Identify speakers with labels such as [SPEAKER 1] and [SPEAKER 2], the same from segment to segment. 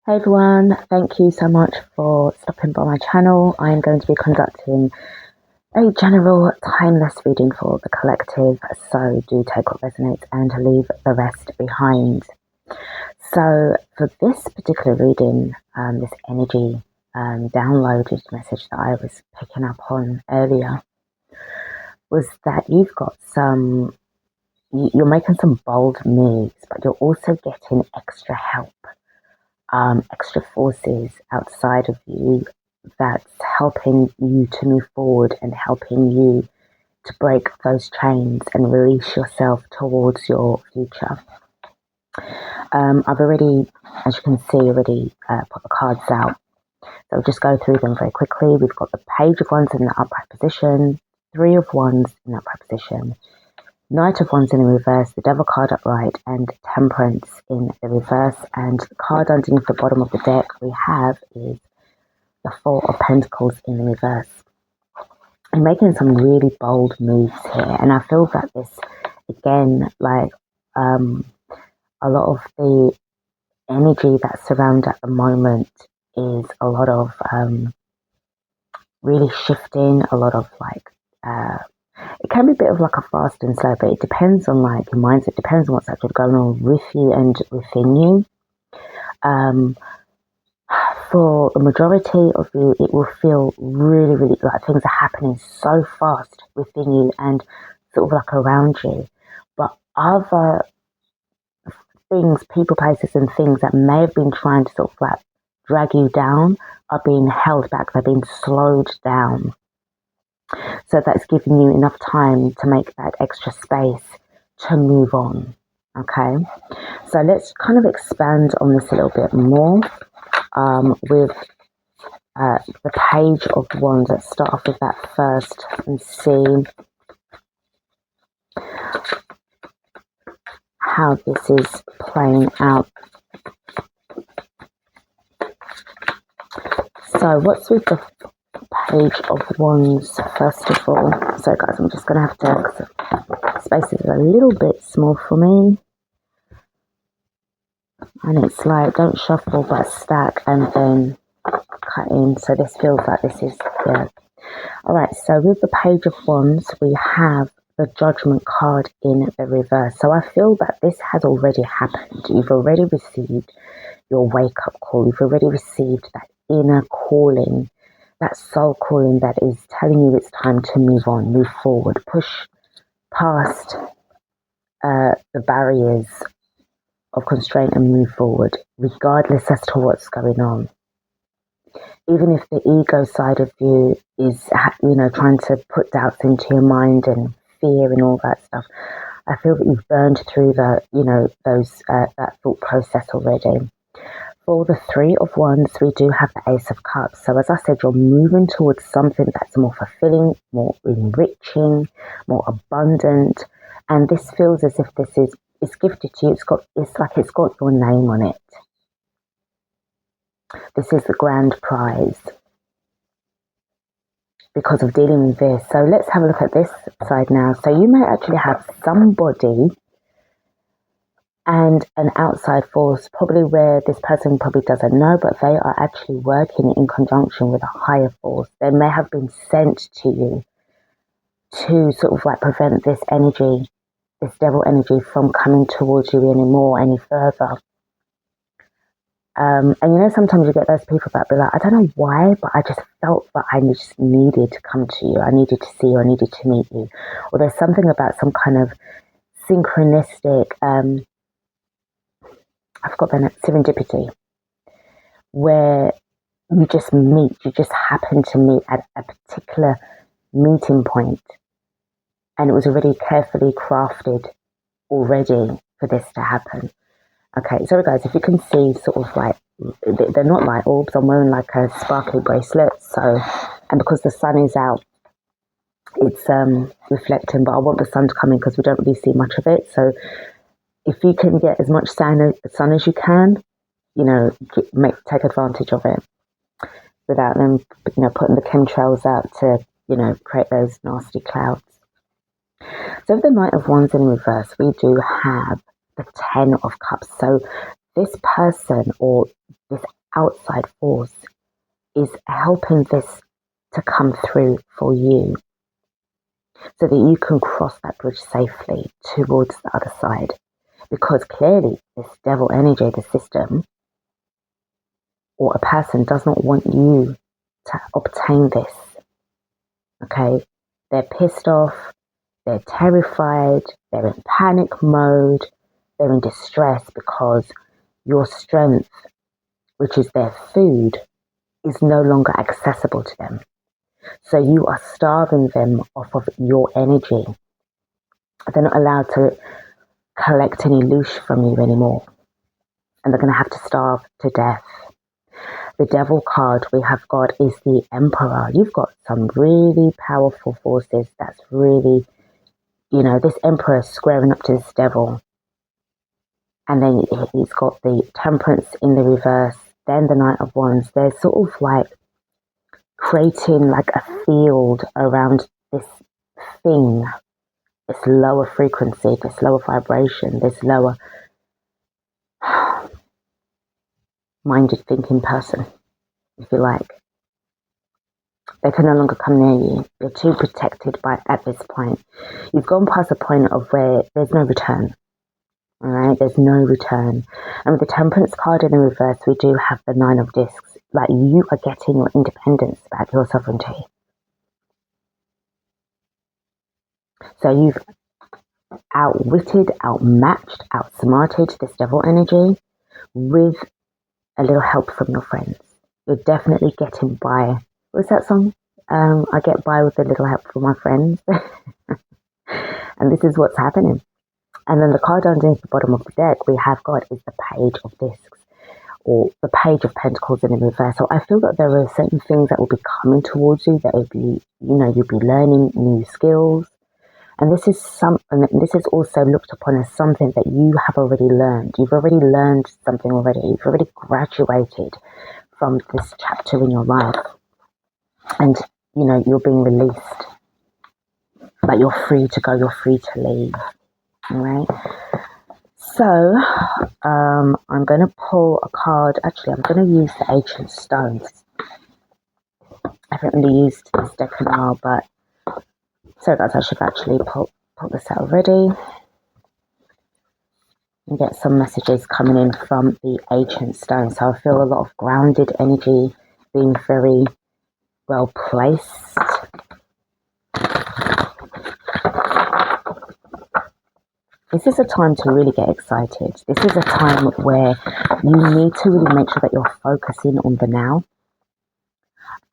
[SPEAKER 1] Hey everyone, thank you so much for stopping by my channel. I am going to be conducting a general timeless reading for the collective, so do take what resonates and leave the rest behind. So for this particular reading, this energy downloaded message that I was picking up on earlier was that you're making some bold moves, but you're also getting extra help. Extra forces outside of you that's helping you to move forward and helping you to break those chains and release yourself towards your future. I've already, as you can see, put the cards out. So I'll just go through them very quickly. We've got the Page of Wands in the upright position, Three of Wands in the upright position, Knight of Wands in the reverse, the Devil card upright, and Temperance in the reverse. And the card underneath the bottom of the deck we have is the Four of Pentacles in the reverse. I'm making some really bold moves here, and I feel that this, again, like a lot of the energy that's around at the moment is a lot of really shifting, a lot of it can be a bit of like a fast and slow, but it depends on like your mindset, depends on what's actually going on with you and within you. For the majority of you, it will feel really, really like things are happening so fast within you and sort of like around you. But other things, people, places and things that may have been trying to sort of like drag you down are being held back, they're being slowed down. So that's giving you enough time to make that extra space to move on. Okay, so let's kind of expand on this a little bit more with the Page of Wands. Let's start off with that first and see how this is playing out. So what's with the Page of Wands first of all? So guys, I'm just going to have to, space is a little bit small for me. And it's like, don't shuffle but stack and then cut in. So this feels like this is, yeah. Alright, so with the Page of Wands, we have the Judgment card in the reverse. So I feel that this has already happened. You've already received your wake-up call. You've already received that inner calling, that soul calling that is telling you it's time to move on, move forward, push past the barriers of constraint and move forward, regardless as to what's going on. Even if the ego side of you is, trying to put doubts into your mind and fear and all that stuff, I feel that you've burned through that thought process already. For the Three of Wands, we do have the Ace of Cups. So as I said, you're moving towards something that's more fulfilling, more enriching, more abundant. And this feels as if it's gifted to you. It's like it's got your name on it. This is the grand prize because of dealing with this. So let's have a look at this side now. So you may actually have somebody and an outside force, probably where this person probably doesn't know, but they are actually working in conjunction with a higher force. They may have been sent to you to sort of like prevent this energy, this devil energy, from coming towards you any further. And sometimes you get those people that be like, I don't know why, but I just felt that I just needed to come to you. I needed to see you. I needed to meet you. Or there's something about some kind of synchronistic, I've got the serendipity, where you just happen to meet at a particular meeting point, and it was already carefully crafted already for this to happen. Okay, sorry guys, if you can see sort of like, they're not light orbs, I'm wearing like a sparkly bracelet, so, and because the sun is out, it's reflecting, but I want the sun to come in because we don't really see much of it. So if you can get as much sun as you can, take advantage of it without them, putting the chemtrails out to, create those nasty clouds. So with the Knight of Wands in reverse, we do have the Ten of Cups. So this person or this outside force is helping this to come through for you so that you can cross that bridge safely towards the other side. Because clearly this devil energy, the system, or a person does not want you to obtain this. Okay? They're pissed off, they're terrified, they're in panic mode, they're in distress because your strength, which is their food, is no longer accessible to them. So you are starving them off of your energy. They're not allowed to collect any loosh from you anymore. And they're going to have to starve to death. The devil card we have got is the Emperor. You've got some really powerful forces that's really, this Emperor is squaring up to this devil. And then he's got the Temperance in the reverse, then the Knight of Wands. They're sort of like creating like a field around this thing, this lower frequency, this lower vibration, this lower minded thinking person, if you like. They can no longer come near you. You're too protected at this point. You've gone past the point of where there's no return. All right, there's no return. And with the Temperance card in the reverse, we do have the Nine of Discs. Like, you are getting your independence back, your sovereignty. So you've outwitted, outmatched, outsmarted this devil energy with a little help from your friends. You're definitely getting by. What's that song? I get by with a little help from my friends. And this is what's happening. And then the card underneath the bottom of the deck we have got is the Page of Discs, or the Page of Pentacles in the reverse. So I feel that there are certain things that will be coming towards you, that will be, you'll be learning new skills. And this is also looked upon as something that you have already learned. You've already learned something already. You've already graduated from this chapter in your life. And, you're being released. Like, you're free to go, you're free to leave. All right. So, I'm going to pull a card. Actually, I'm going to use the Ancient Stones. I haven't really used this deck in a while, but sorry guys, I should actually pull this out already. And get some messages coming in from the Ancient Stones. So I feel a lot of grounded energy, being very well placed. This is a time to really get excited. This is a time where you need to really make sure that you're focusing on the now.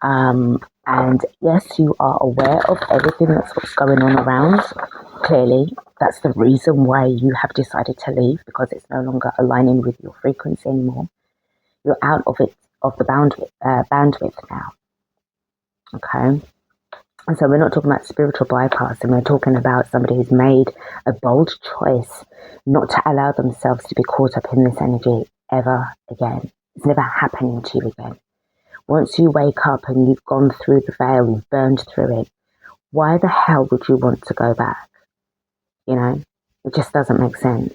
[SPEAKER 1] And yes, you are aware of everything that's going on around. Clearly, that's the reason why you have decided to leave, because it's no longer aligning with your frequency anymore. You're out of the bandwidth now. Okay. And so we're not talking about spiritual bypass, and we're talking about somebody who's made a bold choice not to allow themselves to be caught up in this energy ever again. It's never happening to you again. Once you wake up and you've gone through the veil, you've burned through it, why the hell would you want to go back? It just doesn't make sense.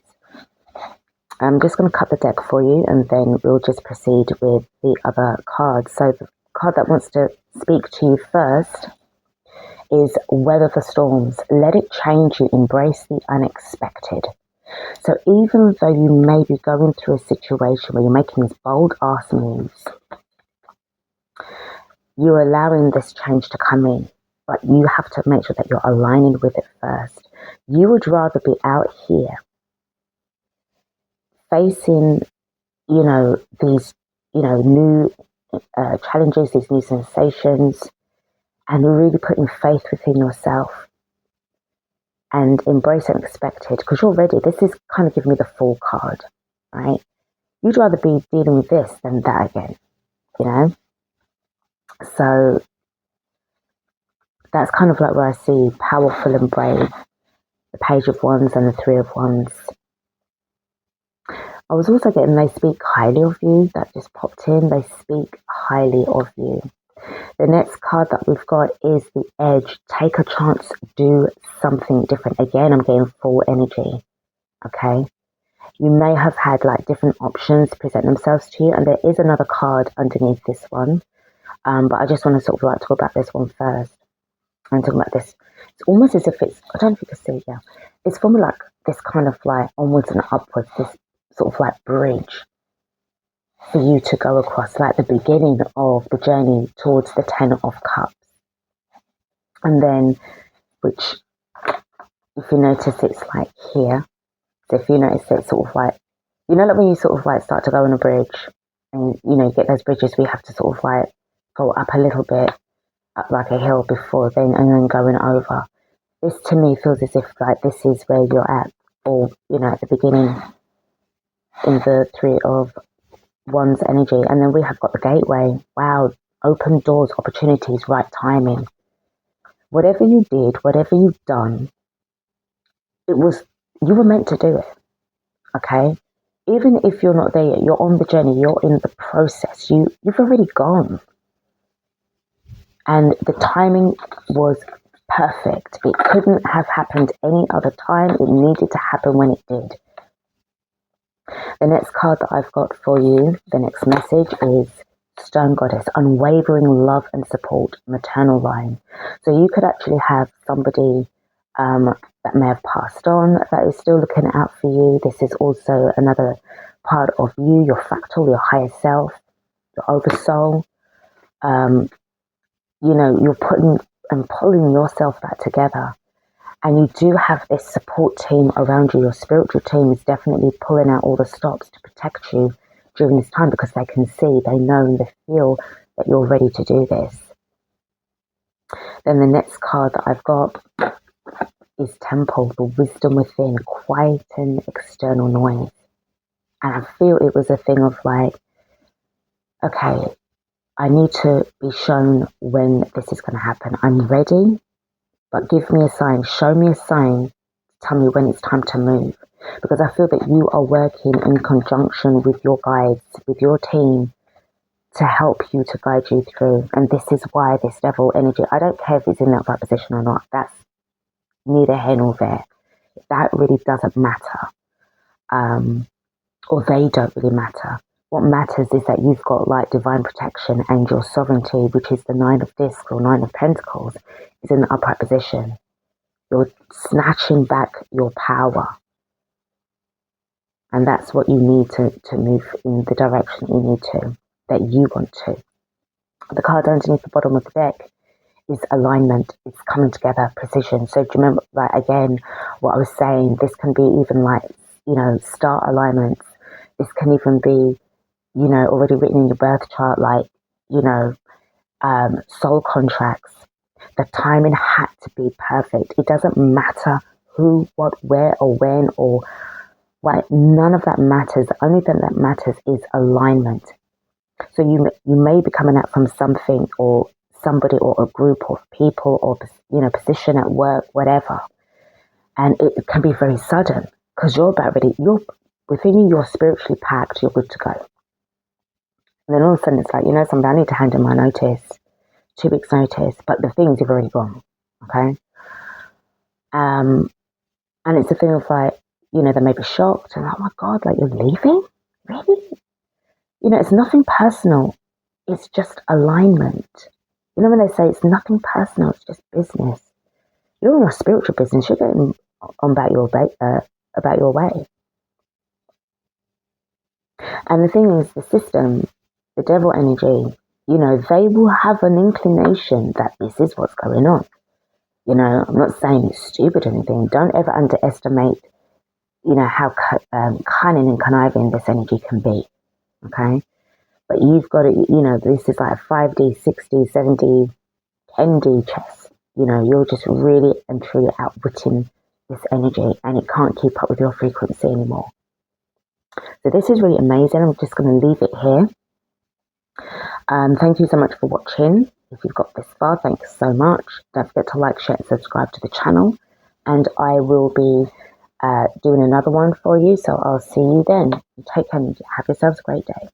[SPEAKER 1] I'm just going to cut the deck for you, and then we'll just proceed with the other cards. So the card that wants to speak to you first is Weather the Storms. Let it change you. Embrace the unexpected. So even though you may be going through a situation where you're making these bold ass moves, you're allowing this change to come in, but you have to make sure that you're aligning with it first. You would rather be out here facing, these, new challenges, these new sensations, and really putting faith within yourself and embrace the unexpected, because you're ready. This is kind of giving me the Fool card, right? You'd rather be dealing with this than that again, So that's kind of like where I see powerful and brave, the Page of Wands and the Three of Wands. I was also getting they speak highly of you. That just popped in. They speak highly of you. The next card that we've got is the Edge. Take a chance, do something different. Again, I'm getting full energy. Okay. You may have had like different options present themselves to you, and there is another card underneath this one. But I just want to sort of like talk about this one first. I'm talking about this. It's almost as if it's, I don't know if you can see, yeah. It's from like this kind of like onwards and upwards, this sort of like bridge for you to go across, like the beginning of the journey towards the Ten of Cups. And then, which, if you notice, it's like here. So if you notice, it's sort of like, you know, like when you sort of like start to go on a bridge and, you know, you get those bridges, we have to sort of like go up a little bit, up like a hill before then, and then going over. This to me feels as if like this is where you're at, or, you know, at the beginning in the Three of Wands energy. And then we have got the gateway. Wow, open doors, opportunities, right timing. Whatever you did, whatever you've done, it was, you were meant to do it. Okay? Even if you're not there yet, you're on the journey, you're in the process, you've already gone. And the timing was perfect. It couldn't have happened any other time. It needed to happen when it did. The next card that I've got for you, the next message is Stone Goddess, unwavering love and support, maternal line. So you could actually have somebody that may have passed on that is still looking out for you. This is also another part of you, your fractal, your higher self, your oversoul. You know, you're putting and pulling yourself back together. And you do have this support team around you. Your spiritual team is definitely pulling out all the stops to protect you during this time, because they can see, they know, and they feel that you're ready to do this. Then the next card that I've got is Temple, the wisdom within, quieten external noise. And I feel it was a thing of like, okay, I need to be shown when this is going to happen. I'm ready, but give me a sign, show me a sign, tell me when it's time to move. Because I feel that you are working in conjunction with your guides, with your team, to help you, to guide you through. And this is why this Devil energy, I don't care if it's in that right position or not, that's neither here nor there. That really doesn't matter. Or they don't really matter. What matters is that you've got like divine protection, and your sovereignty, which is the Nine of Discs or Nine of Pentacles, is in the upright position. You're snatching back your power. And that's what you need to move in the direction you need to, that you want to. The card underneath the bottom of the deck is alignment. It's coming together, precision. So do you remember, like, again, what I was saying, this can be even like, you know, star alignments. This can even be, you know, already written in your birth chart, like, you know, soul contracts. The timing had to be perfect. It doesn't matter who, what, where, or when, or what. None of that matters. The only thing that matters is alignment. So you may be coming out from something or somebody or a group of people or, you know, position at work, whatever. And it can be very sudden, because you're about ready. You're within you, you're spiritually packed, you're good to go. And then all of a sudden it's like, you know something, I need to hand in my notice, 2 weeks notice, but the things have already gone. Okay. And it's a thing of like, you know, they may be shocked and, oh my God, like, you're leaving? Really? You know, it's nothing personal. It's just alignment. You know, when they say it's nothing personal, it's just business. You're in your spiritual business. You're getting on about your way. And the thing is, the system, the devil energy, you know, they will have an inclination that this is what's going on. You know, I'm not saying it's stupid or anything. Don't ever underestimate, you know, how cunning and conniving this energy can be. Okay? But you've got to, you know, this is like a 5D, 6D, 7D, 10D chess. You know, you're just really and truly outwitting this energy, and it can't keep up with your frequency anymore. So this is really amazing. I'm just going to leave it here. Thank you so much for watching. If you've got this far, thanks so much. Don't forget to like, share, and subscribe to the channel. And I will be doing another one for you. So I'll see you then. Take care and have yourselves a great day.